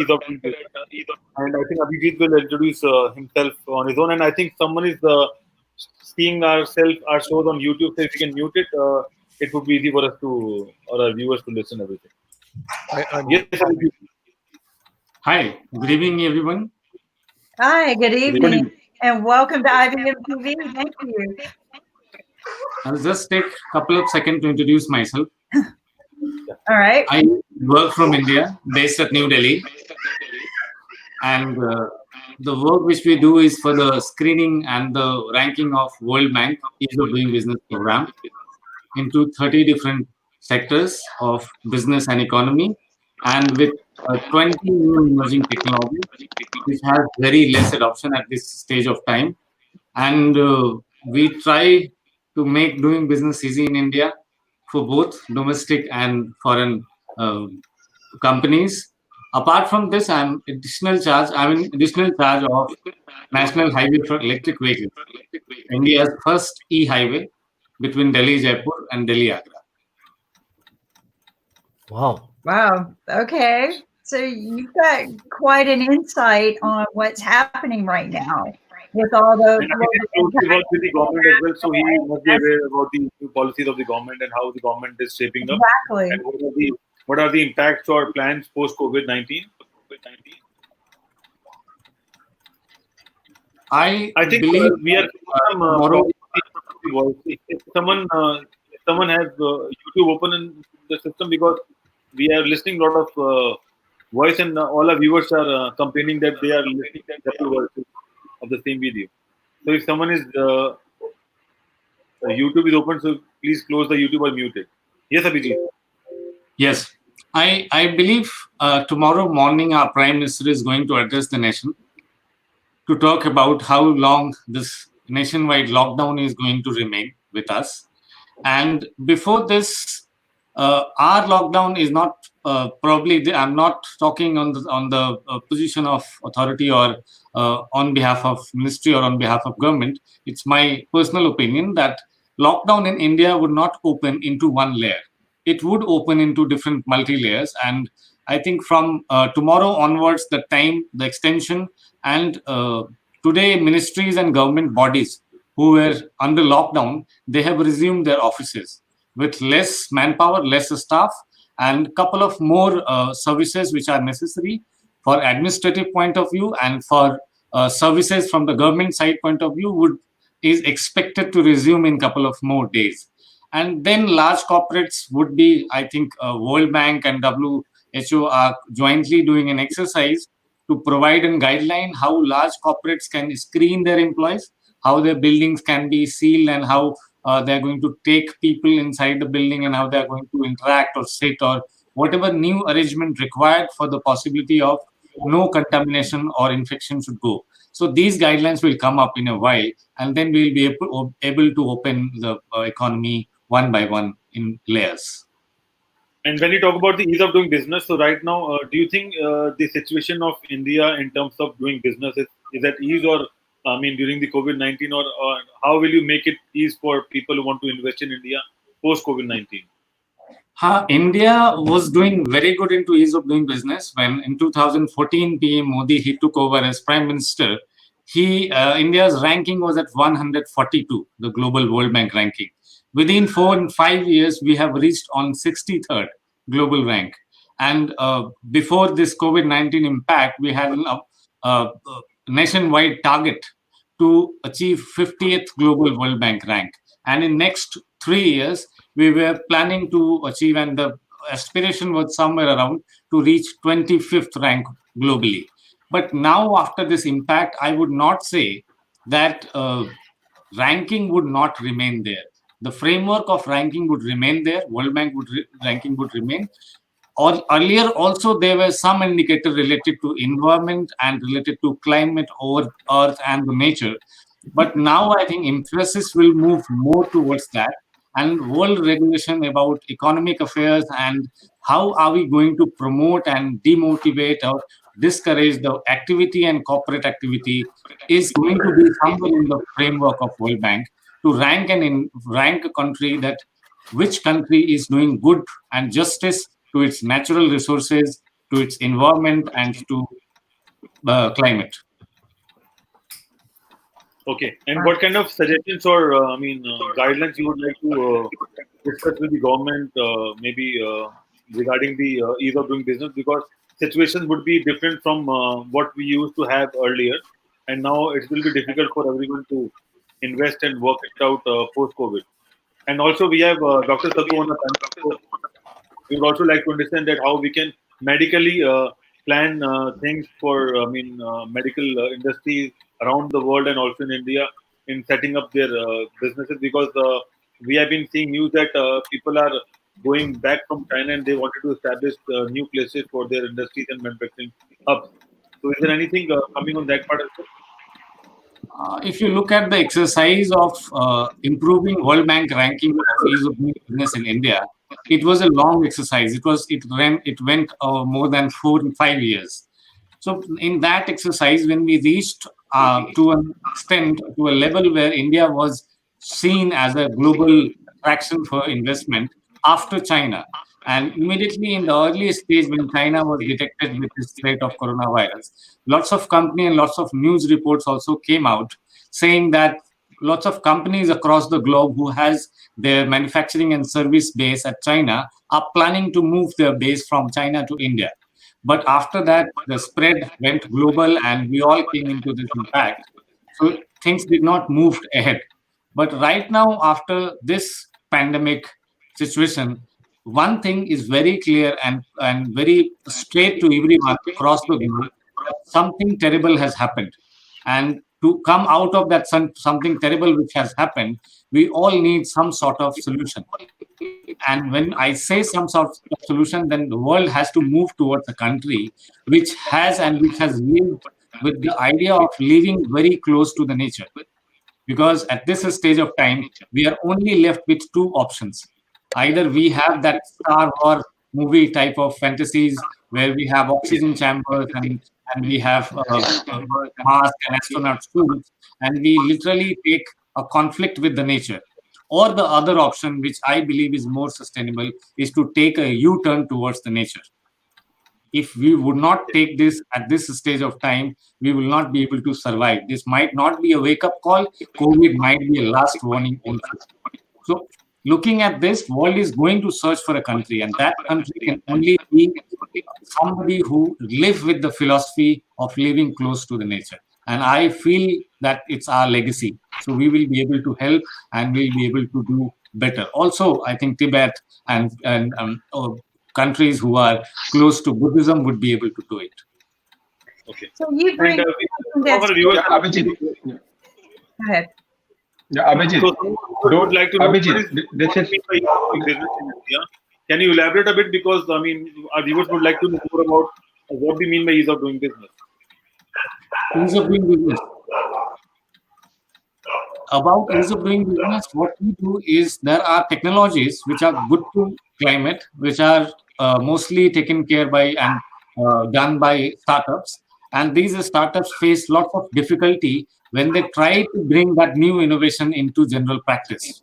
ease of doing business. And I think Abhijeet will introduce himself on his own. And I think someone is seeing our shows on YouTube. So if you can mute it, it would be easy for us to or our viewers to listen everything. Yes, Abhijeet. Hi, good evening, everyone. Hi, good Good evening, evening. and welcome to IBM TV. Thank you. I'll just take a couple of seconds to introduce myself. All right. I work from India, based at New Delhi, and the work which we do is for the screening and the ranking of World Bank Ease of Doing Business program into 30 different sectors of business and economy, and with 20 new emerging technologies, which has very less adoption at this stage of time. And we try to make doing business easy in India for both domestic and foreign companies. Apart from this, I'm in additional charge of National Highway for Electric Vehicles, India's first e-highway between Delhi, Jaipur, and Delhi, Agra. Wow. Okay. So you've got quite an insight on what's happening right now with all the. And Abhijeet closely works with the government as well, so he must be aware about the new policies of the government and how the government is shaping up. Exactly. And what are the impacts or plans post COVID-19? I think believe we are tomorrow. if someone has YouTube open in the system, because we are listening a lot of voice, and all our viewers are complaining that they are listening double voices of the same video. So if someone is YouTube is open, so please close the YouTube or mute it. Yes, Abhijeet. Yes, I believe tomorrow morning our Prime Minister is going to address the nation to talk about how long this nationwide lockdown is going to remain with us. And before this, our lockdown is not probably. I'm not talking on the position of authority or on behalf of ministry or on behalf of government. It's my personal opinion that lockdown in India would not open into one layer. It would open into different multi-layers, and I think from tomorrow onwards, the extension, and today ministries and government bodies who were under lockdown, they have resumed their offices with less manpower, less staff, and a couple of more services which are necessary for administrative point of view and for services from the government side point of view is expected to resume in a couple of more days. And then large corporates would be, I think, World Bank and WHO are jointly doing an exercise to provide a guideline how large corporates can screen their employees, how their buildings can be sealed, and how they're going to take people inside the building, and how they're going to interact or sit, or whatever new arrangement required for the possibility of no contamination or infection should go. So these guidelines will come up in a while, and then we'll be able to open the economy one by one in layers. And when you talk about the ease of doing business, so right now, do you think the situation of India in terms of doing business is at ease, or during the COVID-19, or how will you make it ease for people who want to invest in India post COVID-19? India was doing very good into ease of doing business when in 2014 PM Modi he took over as Prime Minister. India's ranking was at 142, the global World Bank ranking. Within 4 and 5 years, we have reached on 63rd global rank. And before this COVID-19 impact, we had a nationwide target to achieve 50th global World Bank rank. And in next 3 years, we were planning to achieve, and the aspiration was somewhere around to reach 25th rank globally. But now after this impact, I would not say that ranking would not remain there. The framework of ranking would remain there. World Bank ranking would remain. Or earlier also there were some indicator related to environment and related to climate over earth and the nature. But now I think emphasis will move more towards that, and world regulation about economic affairs and how are we going to promote and demotivate or discourage the activity and corporate activity is going to be somewhere in the framework of World Bank to rank a country which country is doing good and justice to its natural resources, to its environment and to climate. Okay. And what kind of suggestions or guidelines you would like to discuss with the government, maybe regarding the ease of doing business? Because situations would be different from what we used to have earlier, and now it will be difficult for everyone to invest and work it out post COVID. And also, we have Dr. Sadhu on the panel. So we would also like to understand that how we can medically plan things for, medical industry around the world and also in India in setting up their businesses, because we have been seeing news that people are going back from China and they wanted to establish new places for their industries and manufacturing hubs. So, is there anything coming on that part as well? If you look at the exercise of improving World Bank ranking of ease of doing business in India, it was a long exercise. It went more than 4 to 5 years. So in that exercise, when we reached to an extent, to a level where India was seen as a global attraction for investment after China, and immediately in the early stage when China was detected with this threat of coronavirus, lots of company and lots of news reports also came out saying that lots of companies across the globe who has their manufacturing and service base at China are planning to move their base from China to India. But after that, the spread went global and we all came into this impact. So things did not move ahead. But right now, after this pandemic situation, one thing is very clear and very straight to everyone across the globe that something terrible has happened. And to come out of that something terrible which has happened, we all need some sort of solution. And when I say some sort of solution, then the world has to move towards a country which has lived with the idea of living very close to the nature. Because at this stage of time, we are only left with two options. Either we have that Star Wars movie type of fantasies where we have oxygen chambers and we have mask and astronaut suits, and we literally take a conflict with the nature. Or the other option, which I believe is more sustainable, is to take a U-turn towards the nature. If we would not take this at this stage of time, we will not be able to survive. This might not be a wake-up call. COVID might be a last warning also. So looking at this, world is going to search for a country, and that country can only be somebody who live with the philosophy of living close to the nature. And I feel that it's our legacy. So we will be able to help and we'll be able to do better. Also, I think Tibet and countries who are close to Buddhism would be able to do it. Okay. So you bring And something that's Abhijeet. Go ahead. Yeah, Abhijeet. So someone would like to know Abhijeet, what is this is business in India. Can you elaborate a bit, because our viewers would like to know more about what we mean by ease of doing business. Ease of doing business. About ease of doing business, what we do is there are technologies which are good to climate, which are mostly taken care by and done by startups. And these startups face lots of difficulty when they try to bring that new innovation into general practice.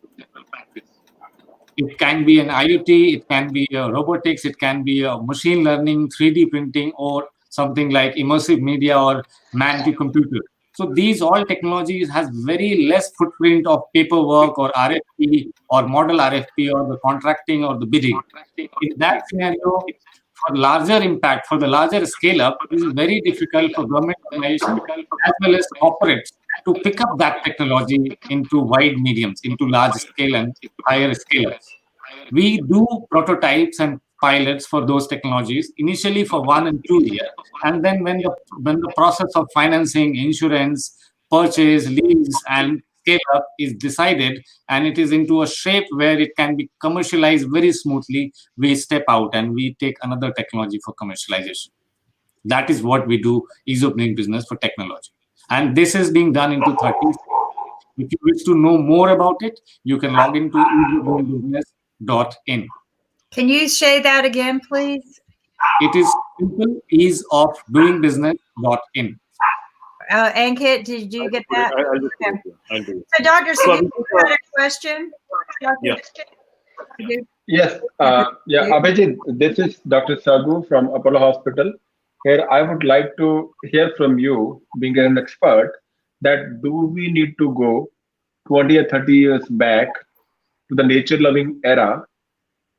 It can be an IoT, it can be robotics, it can be a machine learning, 3D printing, or something like immersive media or man to computer. So these all technologies has very less footprint of paperwork or RFP or model RFP or the contracting or the bidding. In that scenario, for larger impact, for the larger scale up, it is very difficult for government organization as well as corporates to pick up that technology into wide mediums, into large scale and higher scale ups. We do prototypes and pilots for those technologies initially for 1 and 2 years, and then when the process of financing, insurance, purchase, lease, and scale up is decided, and it is into a shape where it can be commercialized very smoothly, we step out and we take another technology for commercialization. That is what we do, ease of doing business for technology, and this is being done into 30. If you wish to know more about it, you can log into easybusiness.in. Can you say that again, please? It is simple ease of doing business.in. Ankit, did you get that? I'll do Okay. it. I'll do it. So, Dr. So, Smith, you had a question? Yeah. Yes, Abhijeet, this is Dr. Sagu from Apollo Hospital. Here, I would like to hear from you, being an expert, that do we need to go 20 or 30 years back to the nature-loving era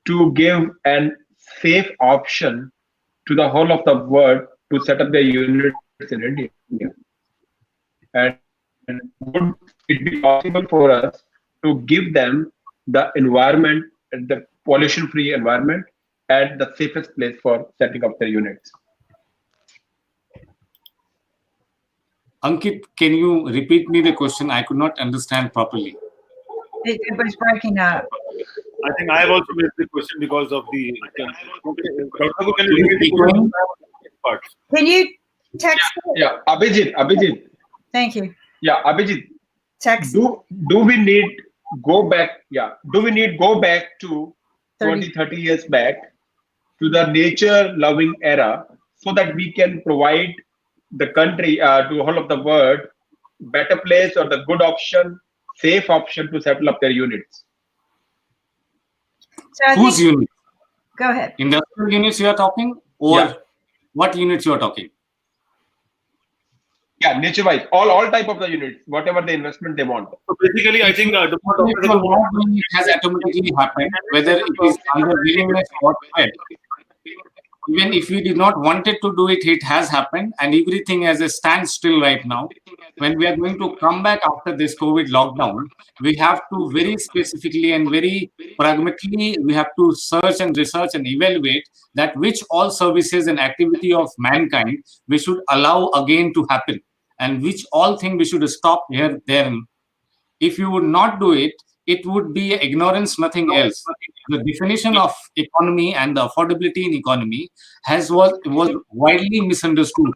to give an safe option to the whole of the world to set up their units in India? And would it be possible for us to give them the environment, the pollution-free environment, and the safest place for setting up their units? Ankit, can you repeat me the question? I could not understand properly. It was breaking up. I think I have also missed the question because of the. Dr. Sagu, can you repeat the question? Parts. Can you text? Yeah, Abhijeet. Thank you. Yeah, Abhijeet. Text. Do we need go back? Yeah, do we need go back to 20, 30 years back to the nature-loving era so that we can provide the country to the whole of the world better place or the good option, safe option to settle up their units? So I Whose think, unit? go ahead. Industrial units you are talking, or Yeah. what units you are talking? Yeah, nature-wise, all type of the units, whatever the investment they want. So basically, I think If you are not doing it has automatically happened, whether it is under willingness or threat. Even if we did not wanted to do it, it has happened, and everything as a standstill right now. When we are going to come back after this COVID lockdown, we have to very specifically and very pragmatically, we have to search and research and evaluate that which all services and activity of mankind we should allow again to happen, and which all thing we should stop here, there. If you would not do it, it would be ignorance, nothing else. The definition of economy and the affordability in economy was widely misunderstood.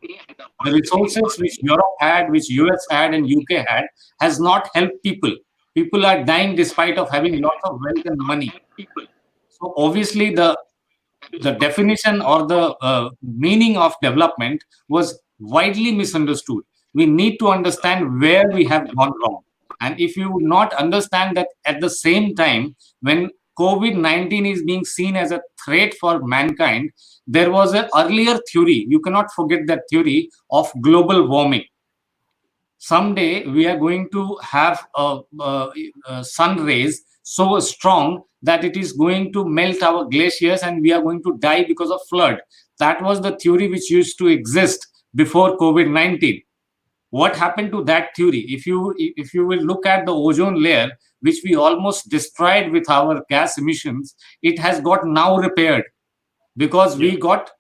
The resources which Europe had, which US had, and UK had, has not helped people. People are dying despite of having lots of wealth and money. So obviously, the definition or the meaning of development was widely misunderstood. We need to understand where we have gone wrong. And if you would not understand that at the same time, when COVID-19 is being seen as a threat for mankind, there was an earlier theory, you cannot forget that theory of global warming. Someday we are going to have sun rays so strong that it is going to melt our glaciers and we are going to die because of flood. That was the theory which used to exist before COVID-19. What happened to that theory? If you will look at the ozone layer, which we almost destroyed with our gas emissions, it has got now repaired because we got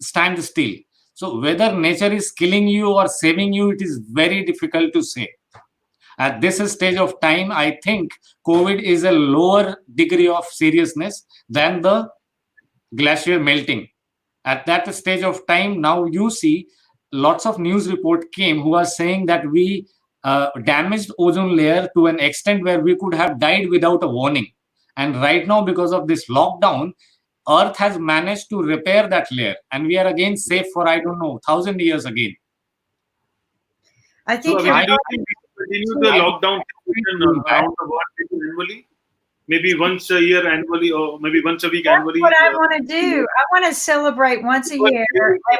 standstill. So whether nature is killing you or saving you, it is very difficult to say. At this stage of time, I think COVID is a lower degree of seriousness than the glacier melting. At that stage of time, now you see lots of news report came who are saying that we damaged ozone layer to an extent where we could have died without a warning. And right now, because of this lockdown, Earth has managed to repair that layer, and we are again safe for, I don't know, 1,000 years again. I think So, I do think we should continue the lockdown situation around the world annually. Maybe once a year annually, or maybe once a week annually. That's what I want to do. I want to celebrate once a year.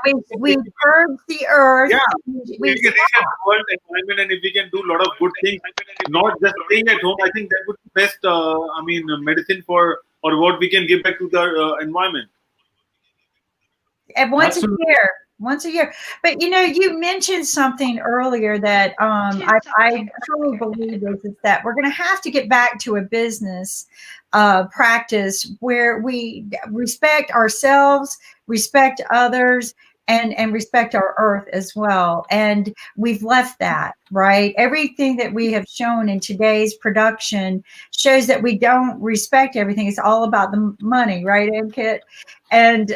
And we purge the earth. Yeah, we we can reset the world environment, and if we can do a lot of good things, not just staying at home, I think that would be best. Medicine for or what we can give back to the environment. And once a year. But you mentioned something earlier that I truly believe is that we're going to have to get back to a business practice where we respect ourselves, respect others, and respect our earth as well. And we've left that, right? Everything that we have shown in today's production shows that we don't respect everything. It's all about the money, right, Ankit? And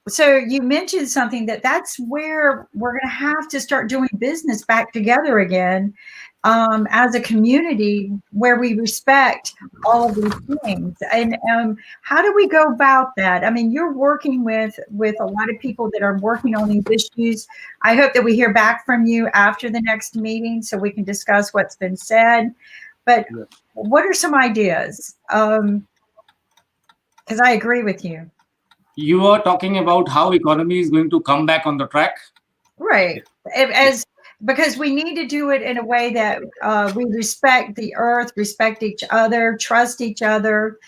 so you mentioned something that's where we're going to have to start doing business back together again as a community where we respect all of these things. And how do we go about that? I mean, you're working with a lot of people that are working on these issues. I hope that we hear back from you after the next meeting so we can discuss what's been said. But what are some ideas? Because I agree with you. You are talking about how economy is going to come back on the track. Right. Because we need to do it in a way that we respect the earth, respect each other, trust each other.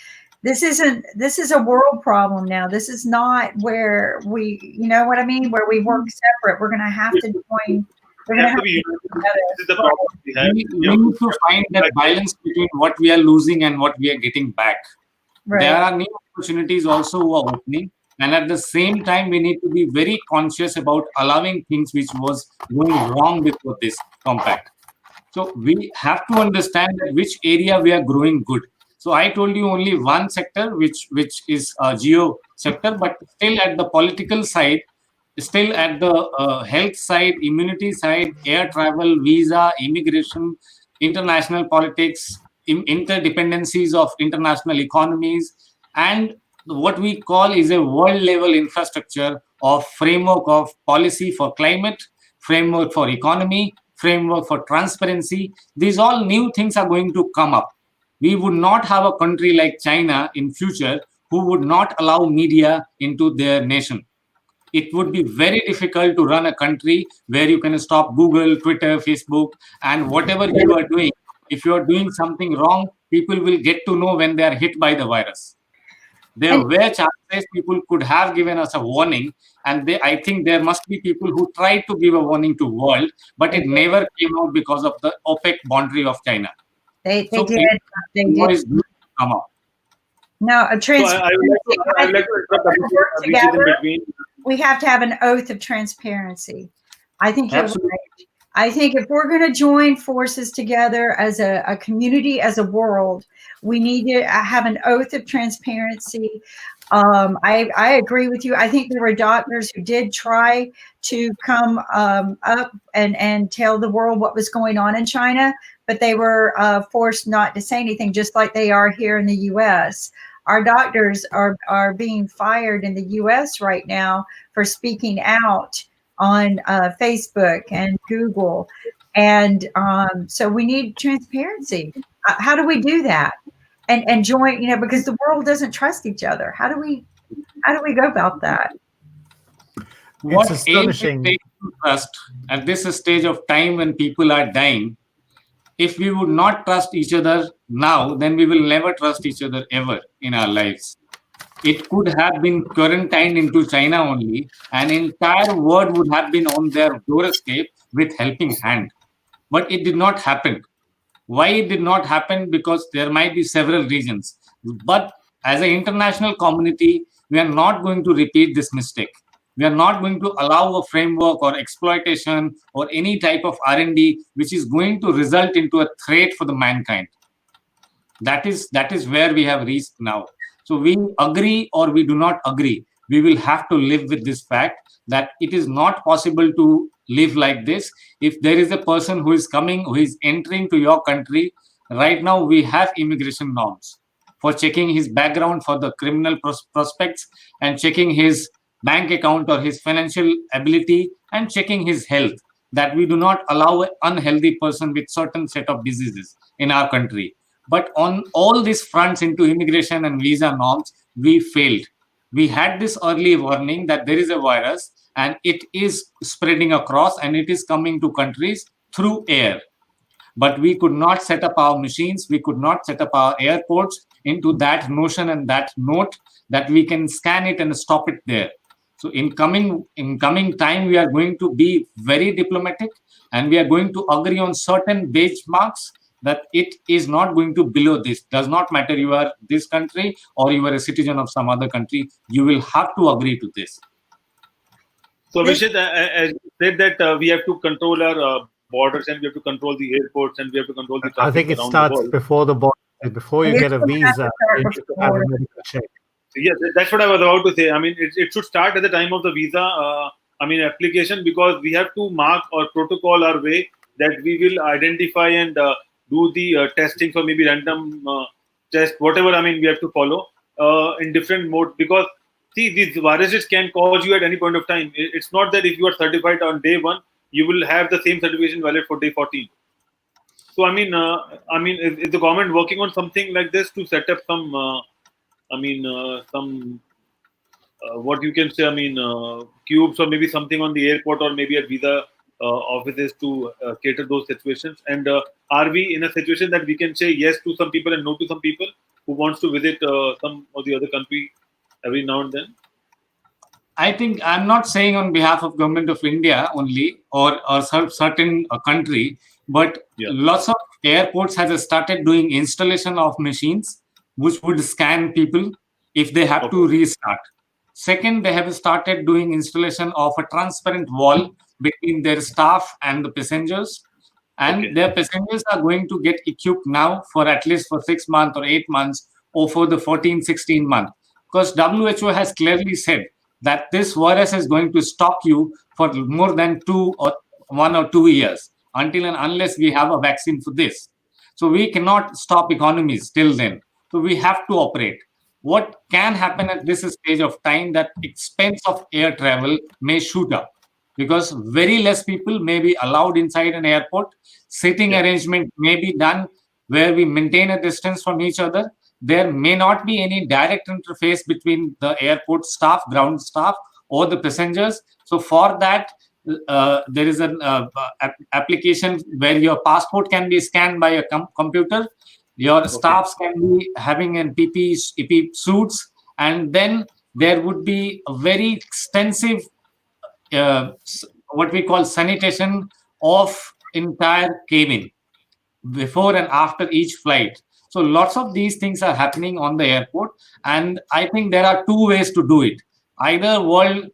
This is a world problem now. This is not where you know what I mean, where we work separate. We're going to have to join. We're going to have to be work united. together. This is the problem we have. We need to find that balance between what we are losing and what we are getting back. Right. There are new opportunities also who are opening, and at the same time, we need to be very conscious about allowing things which was going wrong before this compact. So we have to understand that which area we are growing good. So I told you only one sector, which is geo sector, but still at the political side, still at the health side, immunity side, air travel, visa, immigration, international politics, interdependencies of international economies, and what we call is a world level infrastructure of framework of policy for climate, framework for economy, framework for transparency. These all new things are going to come up. We would not have a country like China in future who would not allow media into their nation. It would be very difficult to run a country where you can stop Google, Twitter, Facebook, and whatever you are doing. If you are doing something wrong, people will get to know when they are hit by the virus. There were chances people could have given us a warning, and I think there must be people who tried to give a warning to world, but it never came out because of the opaque boundary of China. They So did. They did. what is going to come up? No, a transparency. I would like to interrupt Abhijeet in between. We have to have an oath of transparency. I think you're Absolutely. right. I think if we're going to join forces together as a community, as a world, we need to have an oath of transparency. I agree with you. I think there were doctors who did try to come up and tell the world what was going on in China, but they were forced not to say anything, just like they are here in the U.S. Our doctors are being fired in the U.S. right now for speaking out on Facebook and Google. And so we need transparency. How do we do that? And join, because the world doesn't trust each other. How do we go about that? What It's astonishing. Trust at this stage of time when people are dying, if we would not trust each other now, then we will never trust each other ever in our lives. It could have been quarantined into China only, and entire world would have been on their doorstep with helping hand. But it did not happen. Why it did not happen? Because there might be several reasons. But as an international community, we are not going to repeat this mistake. We are not going to allow a framework or exploitation or any type of R&D which is going to result into a threat for the mankind. That is where we have reached now. So we agree or we do not agree. We will have to live with this fact that it is not possible to live like this. If there is a person who is coming, who is entering to your country, right now we have immigration norms for checking his background for the criminal prospects and checking his bank account or his financial ability and checking his health, that we do not allow an unhealthy person with certain set of diseases in our country. But on all these fronts into immigration and visa norms, we failed. We had this early warning that there is a virus and it is spreading across and it is coming to countries through air. But we could not set up our machines, we could not set up our airports into that notion and that note that we can scan it and stop it there. So in coming time, we are going to be very diplomatic and we are going to agree on certain benchmarks that it is not going to below this. Does not matter you are this country or you are a citizen of some other country, you will have to agree to this. So Abhijeet, as you said that we have to control our borders and we have to control the airports and we have to control the traffic. I think it starts before the border. Before you get a visa, you should have a medical check. Yes, that's what I was about to say. I mean, it should start at the time of the visa, application, because we have to mark or protocol our way that we will identify and do the testing for maybe random test, whatever. I mean, we have to follow in different modes because see, these viruses can cause you at any point of time. It's not that if you are certified on day 1, you will have the same certification valid for day 14. So I mean, is the government working on something like this to set up some I mean, some what you can say. I mean, cubes or maybe something on the airport or maybe at visa offices to cater those situations. And are we in a situation that we can say yes to some people and no to some people who wants to visit some of the other country every now and then? I think I'm not saying on behalf of government of India only or certain country, but Yeah. lots of airports has started doing installation of machines which would scan people if they have to restart. Second, they have started doing installation of a transparent wall between their staff and the passengers, and their passengers are going to get equipped now for at least for 6 months or 8 months or for the 14, 16 months, because WHO has clearly said that this virus is going to stalk you for more than 1 or 2 years until and unless we have a vaccine for this. So we cannot stop economies till then. So we have to operate. What can happen at this stage of time, that expense of air travel may shoot up because very less people may be allowed inside an airport. Sitting arrangement may be done where we maintain a distance from each other. There may not be any direct interface between the airport staff, ground staff, or the passengers. So for that, there is an application where your passport can be scanned by a computer. Your staffs can be having an PPE suits, and then there would be a very extensive what we call sanitation of entire cabin before and after each flight. So lots of these things are happening on the airport, and I think there are two ways to do it. Either world